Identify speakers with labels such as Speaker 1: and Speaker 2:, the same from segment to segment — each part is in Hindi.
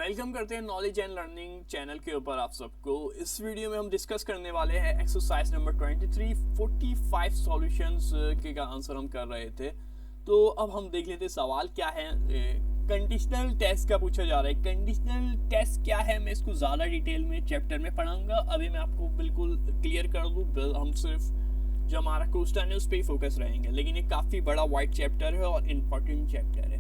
Speaker 1: वेलकम करते हैं नॉलेज एंड लर्निंग चैनल के ऊपर आप सबको। इस वीडियो में हम डिस्कस करने वाले हैं एक्सरसाइज नंबर 23 45 सॉल्यूशंस के का आंसर हम कर रहे थे। तो अब हम देख लेते सवाल क्या है। कंडीशनल टेस्ट का पूछा जा रहा है। कंडीशनल टेस्ट क्या है, मैं इसको ज़्यादा डिटेल में चैप्टर में पढ़ाऊंगा। अभी मैं आपको बिल्कुल क्लियर कर दूँ, हम सिर्फ जो हमारा क्वेश्चन है उस पर ही फोकस रहेंगे, लेकिन ये काफ़ी बड़ा वाइड चैप्टर है और इम्पोर्टेंट चैप्टर है।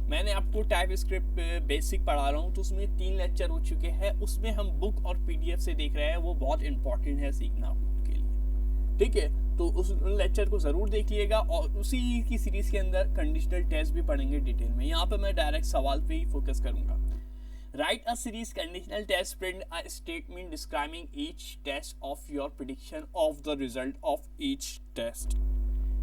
Speaker 1: मैंने आपको टाइप स्क्रिप्ट बेसिक पढ़ा रहा हूँ, तो उसमें 3 लेक्चर हो चुके हैं। उसमें हम बुक और पीडीएफ से देख रहे हैं, वो बहुत इंपॉर्टेंट है सीखना के लिए, ठीक है। तो उस लेक्चर को ज़रूर देखिएगा और उसी की सीरीज़ के अंदर कंडीशनल टेस्ट भी पढ़ेंगे डिटेल में। यहाँ पे मैं डायरेक्ट सवाल पे ही फोकस करूँगा। Write a series conditional test print a statement describing each test of your prediction of the result of each test,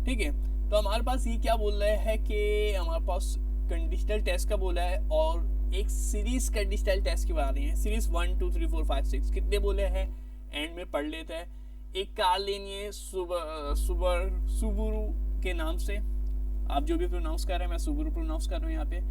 Speaker 1: ठीक है। तो हमारे पास ये क्या बोल रहे हैं कि हमारे पास कंडीशनल टेस्ट का बोला है और एक सीरीज कंडीशनल टेस्ट की बात है। सीरीज 1 2 3 4 5 6 कितने बोले हैं, एंड में पढ़ लेते हैं। एक कार लेनी है सुबुरू के नाम से, आप जो भी प्रोनाउंस कर रहे हैं, मैं सुबुरू प्रोनाउंस कर रहा हूँ यहाँ पे।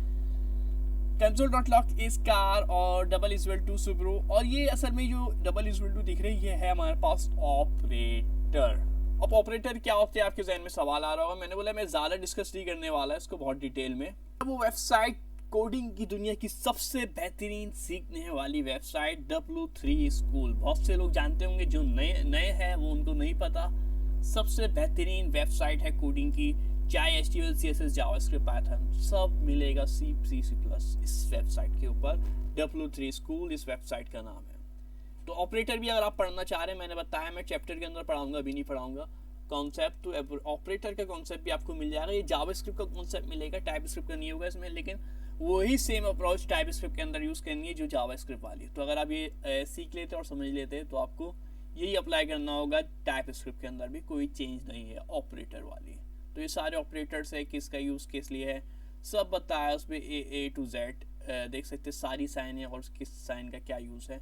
Speaker 1: console.log इस कार और डबल इज टू सुबुरू, और ये असल में जो डबल इज टू दिख रही है हमारे पास ऑपरेटर। अब ऑपरेटर क्या होते हैं, आपके जहन में सवाल आ रहा होगा। मैंने बोला मैं ज़्यादा डिस्कस नहीं करने वाला है इसको बहुत डिटेल में। वो वेबसाइट कोडिंग की दुनिया की सबसे बेहतरीन सीखने वाली वेबसाइट W3 स्कूल। बहुत से लोग जानते होंगे, जो नए हैं वो उनको नहीं पता। सबसे बेहतरीन वेबसाइट है कोडिंग की, चाहे HTML CSS जावास्क्रिप्ट पाइथन सब मिलेगा C++ इस वेबसाइट के ऊपर। W3 स्कूल इस वेबसाइट का नाम है। तो ऑपरेटर भी अगर आप पढ़ना चाह रहे हैं, मैंने बताया मैं चैप्टर के अंदर पढ़ाऊंगा, अभी नहीं पढ़ाऊंगा कॉन्सेप्ट। तो ऑपरेटर का कॉन्सेप्ट भी आपको मिल जाएगा। ये जावास्क्रिप्ट का कॉन्सेप्ट मिलेगा, टाइप स्क्रिप्ट का नहीं होगा इसमें, लेकिन वही सेम अप्रोच टाइप स्क्रिप्ट के अंदर यूज़ करनी है जो जावास्क्रिप्ट वाली। तो अगर आप ये सीख लेते और समझ लेते तो आपको यही अप्लाई करना होगा टाइप स्क्रिप्ट के अंदर भी, कोई चेंज नहीं है ऑपरेटर वाली। तो ये सारे ऑपरेटर्स है, किसका यूज़ किस लिए है सब बताया उसमें A to Z देख सकते हैं, सारी साइन है और किस साइन का क्या यूज़ है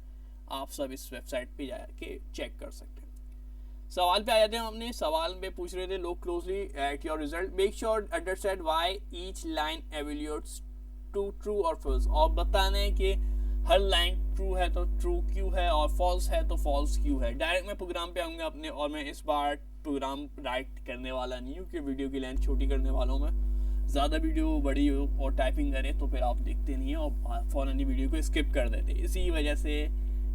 Speaker 1: आप सब इस वेबसाइट पे जाके चेक कर सकते हैं। सवाल पे आ जाते हैं। हमने सवाल में पूछ रहे थे, look closely at your result, make sure understand why each line evaluates to true और फॉल्स, और बताना है कि हर लाइन ट्रू है तो ट्रू क्यों है और फॉल्स है तो फॉल्स क्यों है। डायरेक्ट मैं प्रोग्राम पे आऊँगा अपने, और मैं इस बार प्रोग्राम राइट करने वाला नहीं हूँ कि वीडियो की लेंथ छोटी करने वाला हूँ मैं। ज़्यादा वीडियो बड़ी हो और टाइपिंग करे तो फिर आप देखते नहीं हैं और फ़ौरन ही वीडियो को स्किप कर देते। इसी वजह से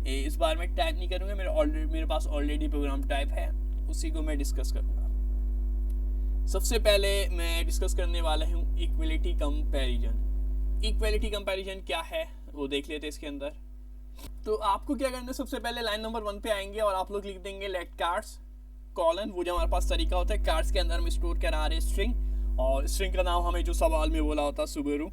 Speaker 1: इस बार मैं टाइप नहीं करूँगा। मेरे पास ऑलरेडी प्रोग्राम टाइप है, उसी को मैं डिस्कस करूँगा। सबसे पहले मैं डिस्कस करने वाला हूँ इक्वलिटी कंपैरिजन। इक्वलिटी कंपैरिजन क्या है वो देख लेते हैं इसके अंदर। तो आपको क्या करना है, सबसे पहले लाइन नंबर 1 पे आएंगे और आप लोग लिख देंगे लेट कार्ड्स कॉलन। वो जो हमारे पास तरीका होता है, कार्ड्स के अंदर हम स्टोर करा रहे स्ट्रिंग, और स्ट्रिंग का नाम हमें जो सवाल में बोला होता सुबुरू,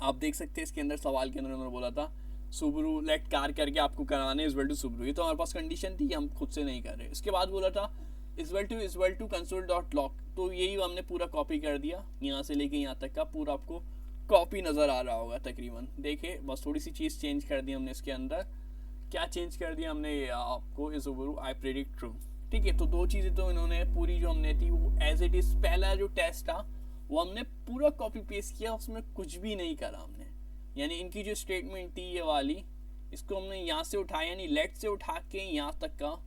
Speaker 1: आप देख सकते हैं इसके अंदर सवाल के अंदर उन्होंने बोला था सुबुरू लेट कार करके आपको कराने इजवल टू सुबुरू। ये तो हमारे पास कंडीशन थी, हम खुद से नहीं कर रहे। इसके बाद बोला था इजवल टू console.log, तो यही हमने पूरा कॉपी कर दिया, यहाँ से लेके यहाँ तक का पूरा आपको कॉपी नज़र आ रहा होगा तकरीबन। देखिए बस थोड़ी सी चीज़ चेंज कर दी हमने इसके अंदर। क्या चेंज कर दिया हमने, आपको सुबुरू आई प्रेडिक्ट ट्रू, ठीक है। तो 2 चीज़ें तो इन्होंने पूरी जो हमने थी वो एज इट इज़, पहला जो टेस्ट था वो हमने पूरा कॉपी पेस्ट किया, उसमें कुछ भी नहीं करा हमने। यानी इनकी जो स्टेटमेंट थी ये वाली, इसको हमने यहाँ से उठाया, यानी लेट से उठा के यहाँ तक का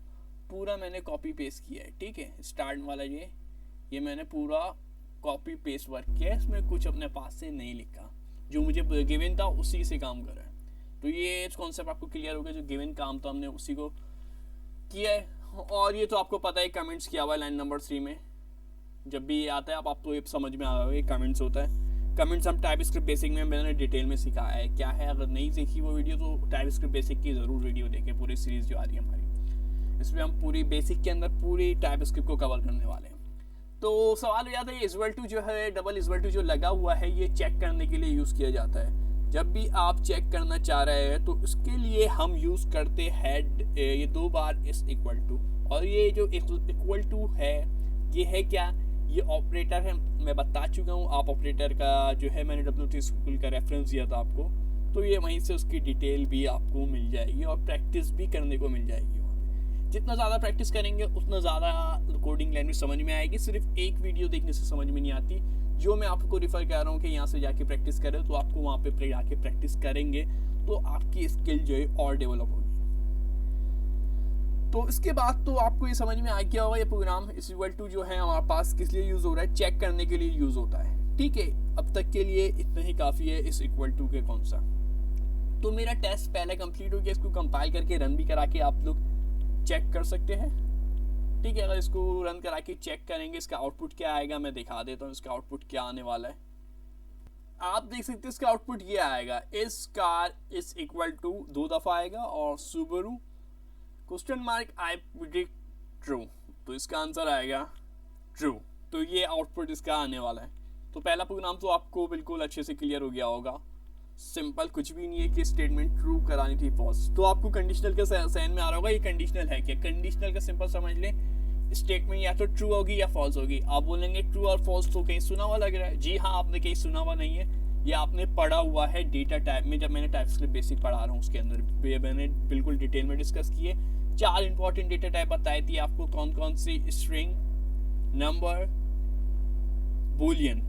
Speaker 1: पूरा मैंने कॉपी पेस्ट किया है, ठीक है। स्टार्ट वाला ये मैंने पूरा कॉपी पेस्ट वर्क किया है, इसमें कुछ अपने पास से नहीं लिखा, जो मुझे गिवन था उसी से काम कर रहा है। तो ये कॉन्सेप्ट आपको क्लियर हो गया, जो गिवन काम था हमने उसी को किया है। और ये तो आपको पता है कमेंट्स किया हुआ है लाइन नंबर 3 में, जब भी ये आता है आपको ये समझ में आ रहा है कमेंट्स होता है। कमेंट्स हम टाइप स्क्रिप्ट बेसिक में मैंने डिटेल में सिखाया है क्या है। अगर नहीं देखी वो वीडियो तो टाइप स्क्रिप्ट बेसिक की ज़रूर वीडियो देखें, पूरी सीरीज़ जो आ रही है हमारी, इसमें हम पूरी बेसिक के अंदर पूरी टाइप स्क्रिप्ट को कवर करने वाले हैं। तो सवाल हो जाता है, इजवल टू जो है, डबल इजवल टू जो लगा हुआ है, ये चेक करने के लिए यूज़ किया जाता है। जब भी आप चेक करना चाह रहे हैं तो उसके लिए हम यूज़ करते हैं ये 2 बार इस इक्वल टू, और ये जो इक्वल टू है ये है क्या, ये ऑपरेटर है। मैं बता चुका हूँ, आप ऑपरेटर का जो है मैंने W3 स्कूल का रेफरेंस दिया था आपको, तो ये वहीं से उसकी डिटेल भी आपको मिल जाएगी और प्रैक्टिस भी करने को मिल जाएगी वहाँ पे। जितना ज़्यादा प्रैक्टिस करेंगे उतना ज़्यादा कोडिंग लैंग्वेज समझ में आएगी। सिर्फ एक वीडियो देखने से समझ में नहीं आती, जो मैं आपको रिफ़र कर रहा हूँ कि यहाँ से जाके प्रैक्टिस करें, तो आपको वहाँ पे जाके प्रैक्टिस करेंगे तो आपकी स्किल जो है और डेवलप होगी। तो इसके बाद तो आपको ये समझ में आ गया होगा ये प्रोग्राम इस इक्वल टू जो है हमारे पास किस लिए यूज़ हो रहा है, चेक करने के लिए यूज़ होता है। ठीक है, अब तक के लिए इतना ही काफ़ी है इस इक्वल टू के कॉन्सेप्ट। तो मेरा टेस्ट पहले कंप्लीट हो गया, इसको कंपाइल करके रन भी करा के आप लोग चेक कर सकते हैं। ठीक है, अगर इसको रन करा के चेक करेंगे इसका आउटपुट क्या आएगा, मैं दिखा देता हूँ इसका आउटपुट क्या आने वाला है। आप देख सकते हैं इसका आउटपुट ये आएगा, इस कार इज इक्वल टू 2 दफ़ा आएगा और सुबरू question mark I predict true, तो इसका आंसर आएगा ट्रू। तो ये आउटपुट इसका आने वाला है। तो पहला प्रोग्राम तो आपको बिल्कुल अच्छे से क्लियर हो गया होगा, सिंपल, कुछ भी नहीं है कि स्टेटमेंट ट्रू करानी थी फॉल्स। तो आपको कंडीशनल का सहन में आ रहा होगा ये कंडीशनल है क्या। कंडीशनल का सिंपल समझ लें, स्टेटमेंट या तो ट्रू होगी या फॉल्स होगी। आप बोलेंगे ट्रू और फॉल्स, तो कहीं सुना हुआ लग रहा है। जी हाँ, आपने कहीं सुना हुआ नहीं है, ये आपने पढ़ा हुआ है डेटा टाइप में, जब मैंने टाइपस्क्रिप्ट बेसिक पढ़ा रहा हूँ उसके अंदर मैंने बिल्कुल डिटेल में डिस्कस किए। 4 इंपॉर्टेंट डेटा टाइप बताई थी आपको, कौन कौन सी, स्ट्रिंग, नंबर, बूलियन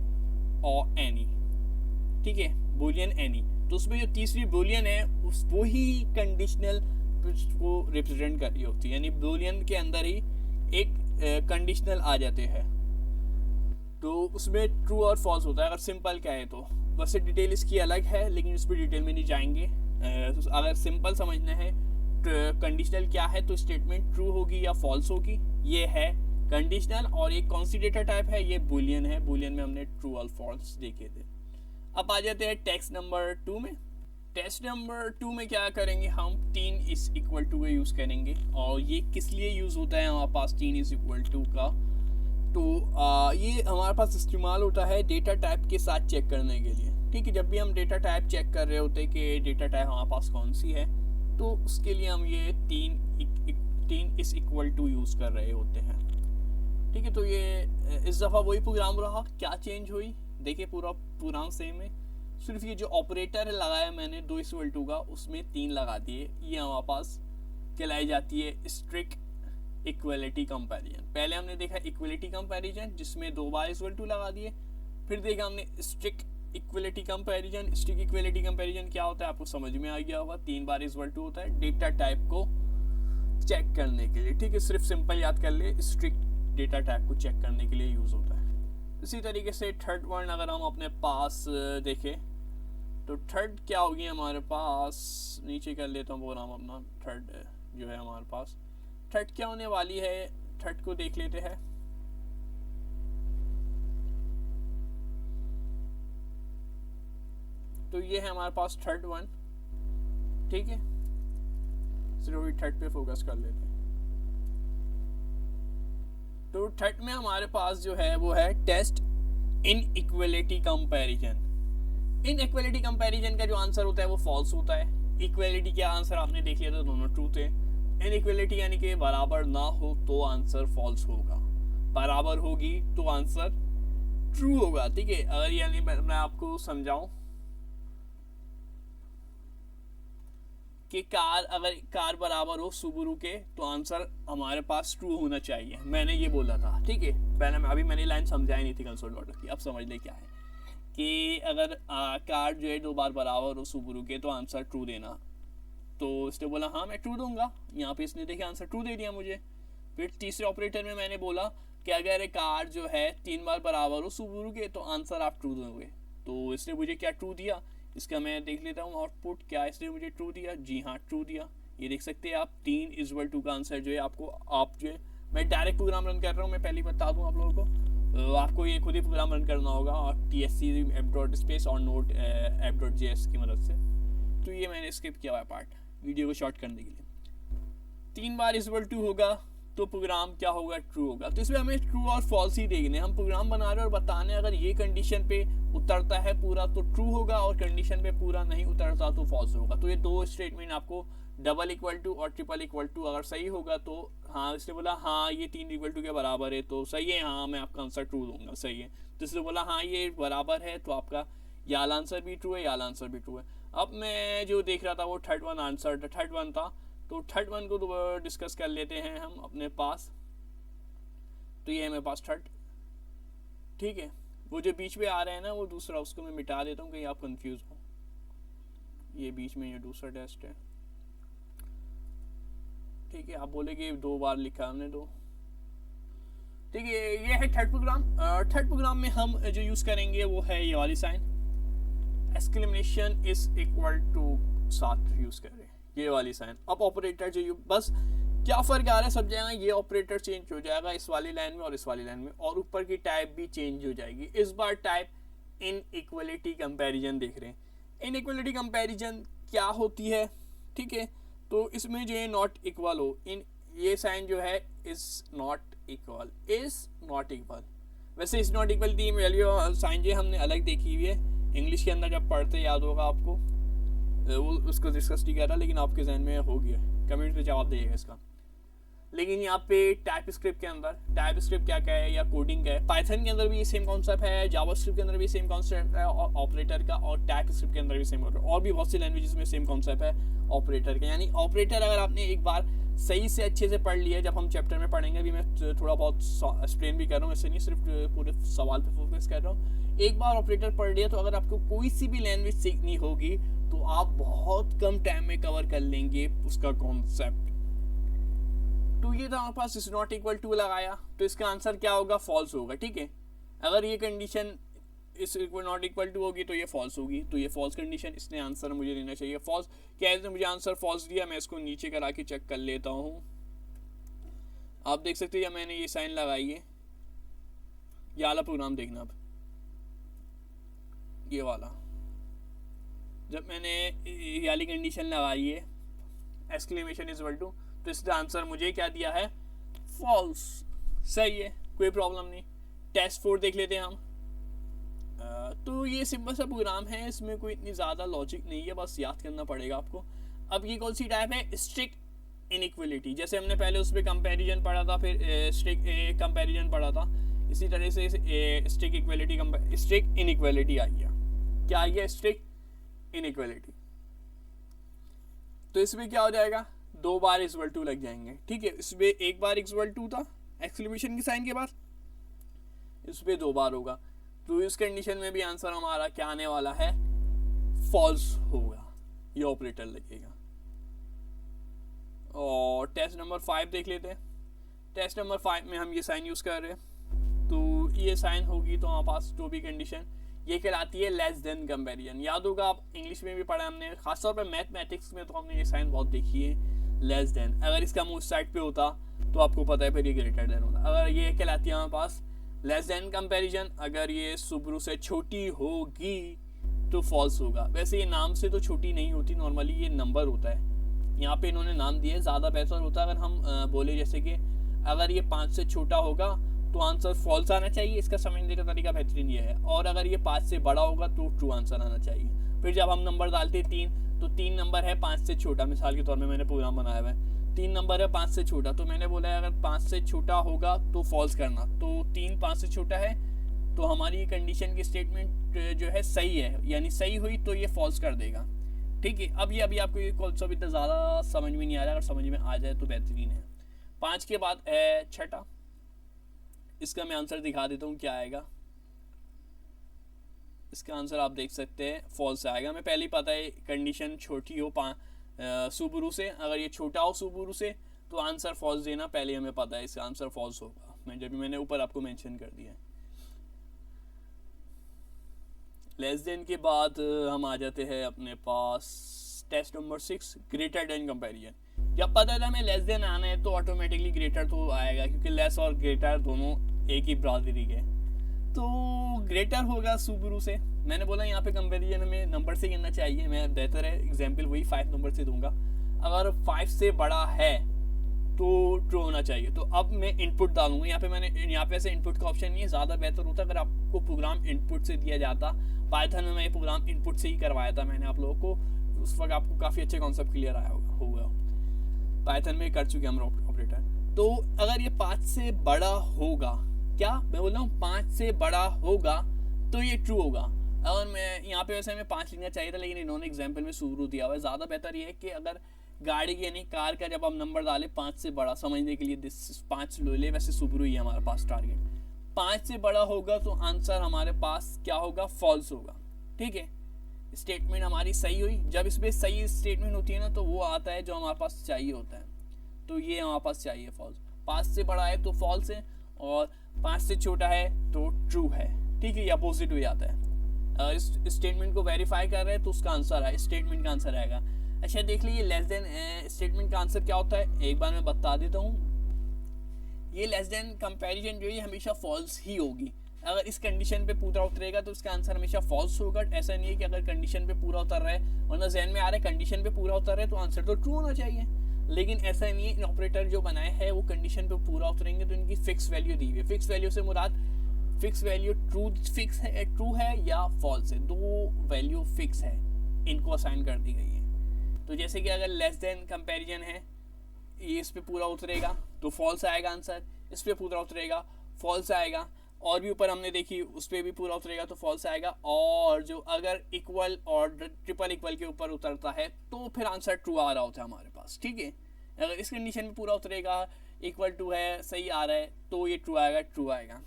Speaker 1: और एनी। ठीक है, बूलियन एनी। तो उसमें जो तीसरी बूलियन है उस वो ही कंडीशनल को रिप्रेजेंट कर रही होती है, यानी बूलियन के अंदर ही एक कंडीशनल आ जाते हैं, तो उसमें ट्रू और फॉल्स होता है। अगर सिंपल क्या है तो वैसे डिटेल इसकी अलग है, लेकिन उस पर डिटेल में नहीं जाएंगे। अगर सिंपल समझना है कंडीशनल क्या है, तो स्टेटमेंट ट्रू होगी या फॉल्स होगी, ये है कंडीशनल। और एक कौन सी डेटा टाइप है, ये बूलियन है। बूलियन में हमने ट्रू और फॉल्स देखे थे। अब आ जाते हैं टेक्स्ट नंबर 2 में। टेस्ट नंबर 2 में क्या करेंगे हम, 3 इज इक्वल टू का यूज़ करेंगे। और ये किस लिए यूज़ होता है हमारे पास 3 इज इक्वल टू का, तो ये हमारे पास इस्तेमाल होता है डेटा टाइप के साथ चेक करने के लिए। ठीक है, जब भी हम डेटा टाइप चेक कर रहे होते हैं कि डेटा टाइप हमारे पास कौन सी है, तो उसके लिए हम ये 3 इज इक्वल टू यूज़ कर रहे होते हैं। ठीक है, तो ये इस दफ़ा वही प्रोग्राम रहा। क्या चेंज हुई, देखिए पूरा प्रोग्राम सेम है, सिर्फ ये जो ऑपरेटर है लगाया मैंने 2 इक्वल टू का, उसमें 3 लगा दिए। ये हमारे पास कहलाई जाती है स्ट्रिक्ट इक्वलिटी कंपैरिजन। पहले हमने देखा इक्वलिटी कंपैरिजन जिसमें 2 बार इक्वल टू लगा दिए, फिर देखा हमने strict equality comparison. Strict equality comparison क्या होता है आपको समझ में आ गया होगा, 3 बार इक्वल टू होता है डेटा टाइप को चेक करने के लिए। ठीक है, सिर्फ सिंपल याद कर ले, स्ट्रिक्ट डेटा टाइप को चेक करने के लिए यूज़ होता है। इसी तरीके से थर्ड वन अगर हम अपने पास देखें, तो थर्ड क्या होगी हमारे पास, नीचे कर लेता हूँ प्रोग्राम अपना। थर्ड जो है हमारे पास, थर्ड क्या होने वाली है, थर्ड को देख लेते हैं। तो ये है हमारे पास थर्ड वन। ठीक है, सिर्फ थर्ड पे फोकस कर लेते हैं। तो थर्ड में हमारे पास जो है वो है टेस्ट इन इक्वलिटी कंपैरिजन। इन इक्वलिटी कंपैरिजन का जो आंसर होता है वो फॉल्स होता है। इक्वलिटी का आंसर आपने देख लिया था, दोनों ट्रू थे। इन इक्वलिटी यानी कि बराबर ना हो तो आंसर फॉल्स होगा, बराबर होगी तो आंसर ट्रू होगा। ठीक है, अगर यानी मैं आपको समझाऊं कि अगर कार बराबर हो सुबुरू के, तो आंसर हमारे पास ट्रू होना चाहिए, मैंने ये बोला था। ठीक है, पहले अभी मैंने लाइन समझाई नहीं थी कंसोल डॉट की, अब समझ ले क्या है कि अगर कार जो है 2 बार बराबर हो सुबुरू के, तो आंसर ट्रू देना। तो इसने बोला हाँ मैं ट्रू दूंगा, यहाँ पे इसने देखिए आंसर ट्रू दे दिया मुझे। फिर तीसरे ऑपरेटर में मैंने बोला कि अगर कार जो है 3 बार बराबर हो सुबुरू के, तो आंसर आप ट्रू दोगे। तो इसने मुझे क्या ट्रू दिया, इसका मैं देख लेता हूँ आउटपुट, क्या इसने मुझे ट्रू दिया, जी हाँ ट्रू दिया। ये देख सकते हैं आप 3 इक्वल टू का आंसर जो है आपको, आप जो है, मैं डायरेक्ट प्रोग्राम रन कर रहा हूँ, मैं पहले बता दूँ आप लोगों को, तो आपको ये खुद ही प्रोग्राम रन करना होगा और TSC app.space और नोट app.js की मदद से। तो ये मैंने स्किप किया हुआ पार्ट वीडियो को शॉर्ट करने के लिए। 3 बार इक्वल टू होगा तो प्रोग्राम क्या होगा, ट्रू होगा। तो इसमें हमें ट्रू और फॉल्स ही देखने, हम प्रोग्राम बना रहे हैं और बताने अगर ये कंडीशन पे उतरता है पूरा तो ट्रू होगा, और कंडीशन पे पूरा नहीं उतरता तो फॉल्स होगा। तो ये 2 स्टेटमेंट आपको डबल इक्वल टू और ट्रिपल इक्वल टू अगर सही होगा तो हाँ, इसने बोला हाँ ये 3 इक्वल टू के बराबर है तो सही है, हाँ मैं आपका आंसर ट्रू दूंगा, सही है। तो इसने बोला हाँ ये बराबर है, तो आपका याल आंसर भी ट्रू है, याल आंसर भी ट्रू है। अब मैं जो देख रहा था वो third one answer, third one था, तो थर्ड वन को डिस्कस कर लेते हैं हम अपने पास। तो ये है मेरे पास थर्ड। ठीक है, वो जो बीच में आ रहे हैं ना वो दूसरा, उसको मैं मिटा देता हूँ कहीं आप कंफ्यूज हो। ये बीच में ये दूसरा टेस्ट है, ठीक है। आप बोलेगे 2 बार लिखा हमने तो, ठीक है। ये है थर्ड प्रोग्राम। थर्ड प्रोग्राम में हम जो यूज करेंगे वो है ये वाली sign, exclamation is equal to साथ यूज करें ये वाली साइन। अब ऑपरेटर जो बस क्या फर्क आ रहा है सब जगह, ये ऑपरेटर चेंज हो जाएगा इस वाली लाइन में और इस वाली लाइन में, और ऊपर की टाइप भी चेंज हो जाएगी। इस बार टाइप इन इक्वलिटी कंपेरिजन देख रहे हैं। इन इक्वलिटी कंपेरिजन क्या होती है, ठीक है। तो इसमें जो है नॉट इक्वल हो, इन ये साइन जो है is not equal, is not equal. वैसे इज नॉट इक्वल की वैल्यू साइन जो हमने अलग देखी हुई है इंग्लिश के अंदर, जब पढ़ते याद होगा आपको, वो उसको डिस्कस नहीं कर रहा, लेकिन आपके जहन में हो गया, कमेंट पे जवाब देगा इसका। लेकिन यहाँ पे टाइप स्क्रिप्ट के अंदर, टाइप स्क्रिप्ट क्या क्या है या कोडिंग क्या है, पाइथन के अंदर भी सेम कॉन्सेप्ट है, जावास्क्रिप्ट के अंदर भी सेम कॉन्सेप्ट है और ऑपरेटर का, और टाइप स्क्रिप्ट के अंदर भी सेम, और भी बहुत सी लैंग्वेजेस में सेम कॉन्सेप्ट है ऑपरेटर का। यानी ऑपरेटर अगर आपने एक बार सही से अच्छे से पढ़ लिया, जब हम चैप्टर में पढ़ेंगे, अभी मैं थोड़ा बहुत एक्सप्लेन भी कर रहा हूँ, ऐसे नहीं सिर्फ पूरे सवाल पे फोकस कर रहा हूँ। एक बार ऑपरेटर पढ़ लिया तो अगर आपको कोई सी भी लैंग्वेज सीखनी होगी तो आप बहुत कम टाइम में कवर कर लेंगे उसका कॉन्सेप्ट। तो ये था हमारे पास इज नॉट इक्वल टू लगाया, तो इसका आंसर क्या होगा, फॉल्स होगा, ठीक है। अगर ये कंडीशन इस नॉट इक्वल टू होगी तो ये फॉल्स होगी, तो ये फॉल्स कंडीशन, इसने आंसर मुझे देना चाहिए फॉल्स। क्या इसने मुझे आंसर फॉल्स दिया, मैं इसको नीचे करा के चेक कर लेता हूँ। आप देख सकते हैं मैंने ये साइन लगाई है, ये वाला प्रोग्राम देखना। अब ये वाला जब मैंने ये वाली कंडीशन लगाई है एक्सक्लेमेशन इज इक्वल टू, तो इसका आंसर मुझे क्या दिया है, फॉल्स। सही है, कोई प्रॉब्लम नहीं। टेस्ट 4 देख लेते हैं हम। तो ये सिंपल सा प्रोग्राम है, इसमें कोई इतनी ज़्यादा लॉजिक नहीं है, बस याद करना पड़ेगा आपको। अब ये कौन सी टाइप है, स्ट्रिक्ट इनइक्वलिटी। जैसे हमने पहले उस पर कंपेरिजन पढ़ा था, फिर स्ट्रिक्ट कंपेरिजन पढ़ा था, इसी तरह से स्ट्रिक्ट इक्वलिटी, स्ट्रिक्ट इनइक्वलिटी आई है। क्या आई है, स्ट्रिक्ट इनइक्वलिटी। तो इसमें क्या हो जाएगा, 2 बार इक्वल टू लग जाएंगे, ठीक है। इसमें एक बार इक्वल टू था एक्सक्लेमेशन की साइन के बाद, इसमें 2 बार होगा। तो इस कंडीशन में भी आंसर हमारा क्या आने वाला है, फॉल्स होगा, ये ऑपरेटर लगेगा। और टेस्ट नंबर 5 देख लेते हैं। टेस्ट नंबर 5 में हम ये साइन यूज कर रहे हैं, तो ये साइन होगी तो हमारे पास जो भी कंडीशन, ये कहलाती है लेस देन कंपेरिजन। याद होगा, आप इंग्लिश में भी पढ़ा हमने, खासतौर पर मैथमेटिक्स में तो हमने ये साइन बहुत देखी है, लेस देन। अगर इसका मुंह साइड पे होता तो आपको पता है फिर ये ग्रेटर देन होता। अगर ये कहलाती है हमारे पास लेस देन कंपैरिजन, अगर ये सुब्रू से छोटी होगी तो फॉल्स होगा। वैसे ये नाम से तो छोटी नहीं होती, नॉर्मली ये नंबर होता है, यहाँ पे इन्होंने नाम दिया है, ज़्यादा बेहतर होता है अगर हम बोले जैसे कि अगर ये 5 से छोटा होगा तो आंसर फॉल्स आना चाहिए, इसका समझने का तरीका बेहतरीन ये है। और अगर ये 5 से बड़ा होगा तो ट्रू आंसर आना चाहिए। फिर जब हम नंबर डालते हैं 3, तो 3 नंबर है 5 से छोटा, मिसाल के तौर में मैंने प्रोग्राम बनाया हुआ है, 3 नंबर है 5 से छोटा, तो मैंने बोला है अगर 5 से छोटा होगा तो फॉल्स करना, तो 3 5 से छोटा है, तो हमारी कंडीशन की स्टेटमेंट जो है सही है, यानी सही हुई तो ये फॉल्स कर देगा, ठीक है। अभी आपको ये कॉन्सेप्ट इतना ज़्यादा समझ में नहीं आ रहा, अगर समझ में आ जाए तो बेहतरीन है। 5 के बाद है छठा, इसका मैं आंसर दिखा देता हूँ क्या आएगा। इसका आंसर आप देख सकते हैं फॉल्स आएगा। मैं पहले ही पता है कंडीशन छोटी हो सुबुरु से, अगर ये छोटा हो सुबुरु से तो आंसर फॉल्स देना पहले हमें पता है, इसका आंसर फॉल्स होगा। मैंने ऊपर आपको मेंशन कर दिया है। लेस देन के बाद हम आ जाते हैं अपने पास test number 6, greater than comparison. जब पता था हमें लेस देन आना है तो ऑटोमेटिकली ग्रेटर तो आएगा, क्योंकि लेस और ग्रेटर दोनों एक ही बरादरी के, तो ग्रेटर होगा सुबुरु से। मैंने बोला यहाँ पे कंपैरिजन में नंबर से गिनना चाहिए, मैं बेहतर है एग्जांपल वही 5 नंबर से दूंगा। अगर 5 से बड़ा है तो ट्रू होना चाहिए। तो अब मैं इनपुट डालूंगा यहाँ पे, यहाँ पे ऐसे इनपुट का ऑप्शन नहीं है, ज़्यादा बेहतर होता अगर आपको प्रोग्राम इनपुट से दिया जाता। पाइथन में मैं ये प्रोग्राम इनपुट से ही करवाया था मैंने आप लोगों को, उस वक्त आपको काफ़ी अच्छे कॉन्सेप्ट क्लियर आया होगा। पाइथन में कर चुके हम ऑपरेटर। तो अगर ये 5 से बड़ा होगा, क्या मैं बोल रहा हूँ 5 से बड़ा होगा तो ये ट्रू होगा। अगर मैं यहाँ पे वैसे हमें 5 लिखना चाहिए था, लेकिन इन्होंने एग्जाम्पल में सुबुरु दिया हुआ है। ज़्यादा बेहतर ये है कि अगर गाड़ी की यानी कार का जब हम नंबर डालें 5 से बड़ा समझने के लिए 5 लो ले, वैसे सुबुरु ही हमारे पास टारगेट। 5 से बड़ा होगा तो आंसर हमारे पास क्या होगा, फॉल्स होगा। ठीक है, स्टेटमेंट हमारी सही हुई। जब इसमें सही स्टेटमेंट होती है ना तो वो आता है जो हमारे पास चाहिए होता है, तो ये हमारे पास चाहिए फॉल्स। 5 से बड़ा है तो फॉल्स है, और 5 से छोटा है तो ट्रू है। ठीक है, ये अपोजिट हो जाता है। इस स्टेटमेंट को वेरीफाई कर रहे हैं तो उसका आंसर है, स्टेटमेंट का आंसर आएगा। अच्छा देख लीजिए, लेस देन स्टेटमेंट का आंसर क्या होता है, एक बार मैं बता देता हूँ। ये लेस देन कंपैरिजन जो है हमेशा फॉल्स ही होगी। अगर इस कंडीशन पे पूरा उतरेगा तो इसका आंसर हमेशा फॉल्स होगा। ऐसा नहीं है कि अगर कंडीशन पे पूरा उतर रहा है, वरना जहन में आ रहा है कंडीशन पे पूरा उतर रहा है तो आंसर तो ट्रू होना चाहिए, लेकिन ऐसा नहीं है। इन ऑपरेटर जो बनाए हैं वो कंडीशन पे पूरा उतरेंगे तो इनकी फिक्स वैल्यू दी हुई है। फिक्स वैल्यू से मुराद फिक्स वैल्यू ट्रू है या फॉल्स है, दो वैल्यू फिक्स है, इनको असाइन कर दी गई है। तो जैसे कि अगर लेस देन कंपैरिजन है, ये इस पे पूरा उतरेगा तो फॉल्स आएगा आंसर, इस पे पूरा उतरेगा फॉल्स आएगा, और भी ऊपर हमने देखी उस पर भी पूरा उतरेगा तो फॉल्स आएगा। और जो अगर इक्वल और ट्रिपल इक्वल के ऊपर उतरता है तो फिर आंसर ट्रू आ रहा होता है हमारे पास। ठीक है, अगर इस कंडीशन में पूरा उतरेगा, इक्वल टू है, सही आ रहा है, तो ये ट्रू आएगा।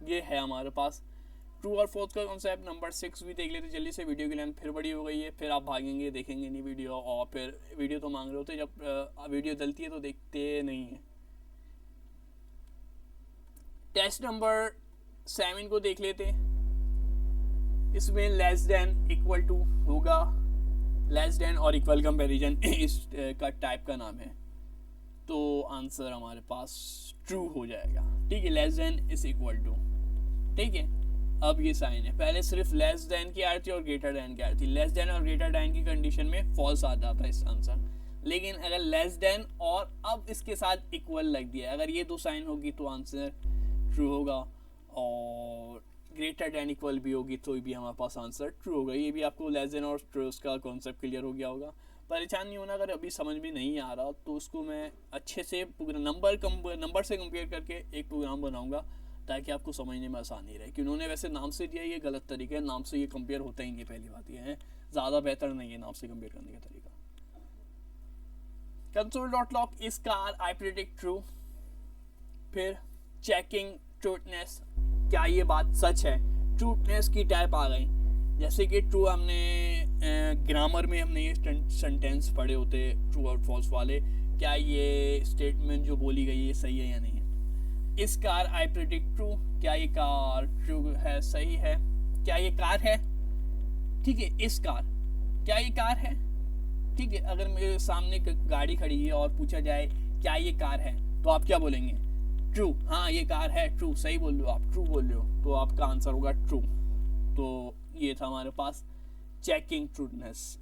Speaker 1: ये है हमारे पास ट्रू और फॉल्स का कॉन्सेप्ट। नंबर 6 भी देख लेते जल्दी से, वीडियो की लेंथ फिर बड़ी हो गई है, फिर आप भागेंगे देखेंगे नहीं वीडियो, और फिर वीडियो तो मांग रहे होते, जब वीडियो डलती है तो देखते नहीं है। टेस्ट नंबर 7 को देख लेते हैं। इसमें लेस देन इक्वल टू होगा, लेस देन और इक्वल कंपैरिजन इस का टाइप का नाम है, तो आंसर हमारे पास ट्रू हो जाएगा। ठीक है, less than is equal to. ठीक है, अब ये साइन है, पहले सिर्फ लेस देन की आ रही थी और ग्रेटर देन की आ रही थी। लेस देन और ग्रेटर देन की कंडीशन में फॉल्स आ जाता है इस आंसर, लेकिन अगर लेस देन और अब इसके साथ इक्वल लग दिया, अगर ये दो साइन होगी तो आंसर ट्रू होगा, और ग्रेटर देन इक्वल भी होगी तो भी हमारे पास आंसर ट्रू होगा। ये भी आपको लेस देन और ट्रू का कॉन्सेप्ट क्लियर हो गया होगा। परेशान नहीं होना, अगर अभी समझ में नहीं आ रहा तो उसको मैं अच्छे से नंबर से कंपेयर करके एक प्रोग्राम बनाऊंगा ताकि आपको समझने में आसानी रहे। कि उन्होंने वैसे नाम से दिया, ये गलत तरीका है, नाम से ये कंपेयर होता ही नहीं। पहली बात ये है, ज़्यादा बेहतर नहीं है नाम से कंपेयर करने का तरीका। console.log इस कार आई प्रेडिक्ट ट्रू। फिर चेकिंग ट्रूथनेस, क्या ये बात सच है, ट्रूथनेस की टाइप आ गई। जैसे कि ट्रू हमने ग्रामर में हमने ये सेंटेंस पढ़े होते ट्रू और फॉल्स वाले, क्या ये स्टेटमेंट जो बोली गई है ये सही है या नहीं है। इस कार आई प्रेडिक्ट ट्रू, क्या ये कार ट्रू है, सही है, क्या ये कार है। ठीक है, इस कार, क्या ये कार है। ठीक है, अगर मेरे सामने गाड़ी खड़ी है और पूछा जाए क्या ये कार है, तो आप क्या बोलेंगे, ट्रू। हाँ ये कार है, ट्रू, सही बोल रहे हो आप, ट्रू बोल रहे हो, तो आपका आंसर होगा ट्रू। तो ये था हमारे पास चेकिंग ट्रूथनेस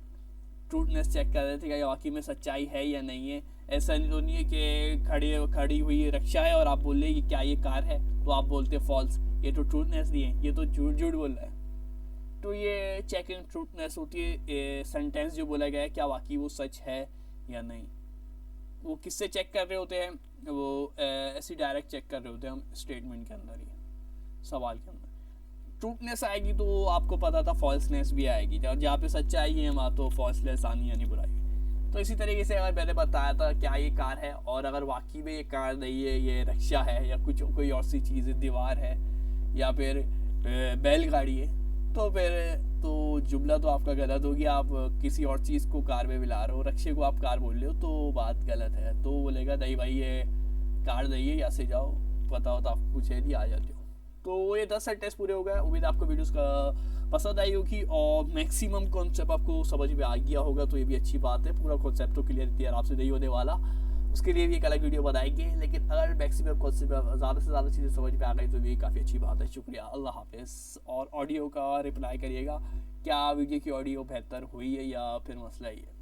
Speaker 1: चेक कर रहे थे क्या वाकई में सच्चाई है या नहीं है। ऐसा तो नहीं है कि खड़ी हुई रिक्शा है और आप बोल रहे कि क्या ये कार है, तो आप बोलते फॉल्स, ये तो ट्रूथनेस नहीं है, ये तो झूठ बोल रहा है। तो ये चेकिंग ट्रूथनेस होती है, सेंटेंस जो बोला गया है क्या वाकई वो सच है या नहीं। वो किससे चेक कर रहे होते हैं, वो ऐसे डायरेक्ट चेक कर रहे होते हैं हम स्टेटमेंट के अंदर ही, सवाल के अंदर। ट्रूथनेस आएगी तो आपको पता था फॉल्सनेस भी आएगी, जहाँ पे सच्चाई है वहाँ तो फॉल्सनेस आनी यानी बुराई। तो इसी तरीके से अगर मैंने बताया था क्या ये कार है, और अगर वाकई में ये कार नहीं है, ये रिक्शा है या कुछ कोई और सी चीज़ है, दीवार है या फिर बैलगाड़ी है, तो फिर तो जुमला तो आपका गलत हो गया। आप किसी और चीज़ को कार में मिला रहे हो, रिक्शे को आप कार बोल रहे हो, तो बात गलत है। तो बोलेगा नहीं भाई ये कार नहीं है, यहाँ से जाओ, पता होता आपको कुछ है नहीं, आ जाते हो। तो ये 10 टेस्ट पूरे हो गए। उम्मीद आपको वीडियोस का पसंद आई होगी और मैक्सिमम कॉन्सेप्ट आपको समझ में आ गया होगा, तो ये भी अच्छी बात है। पूरा कॉन्सेप्ट तो क्लियर आपसे नहीं होने वाला, उसके लिए भी एक अलग वीडियो बनाएंगे, लेकिन अगर मैक्सिमम कॉन्सेप्ट ज़्यादा से ज़्यादा चीज़ें समझ में आ गई तो भी काफ़ी अच्छी बात है। शुक्रिया, अल्लाह हाफिज़। और ऑडियो का रिप्लाई करिएगा, क्या वीडियो की ऑडियो बेहतर हुई है या फिर मसला ही है।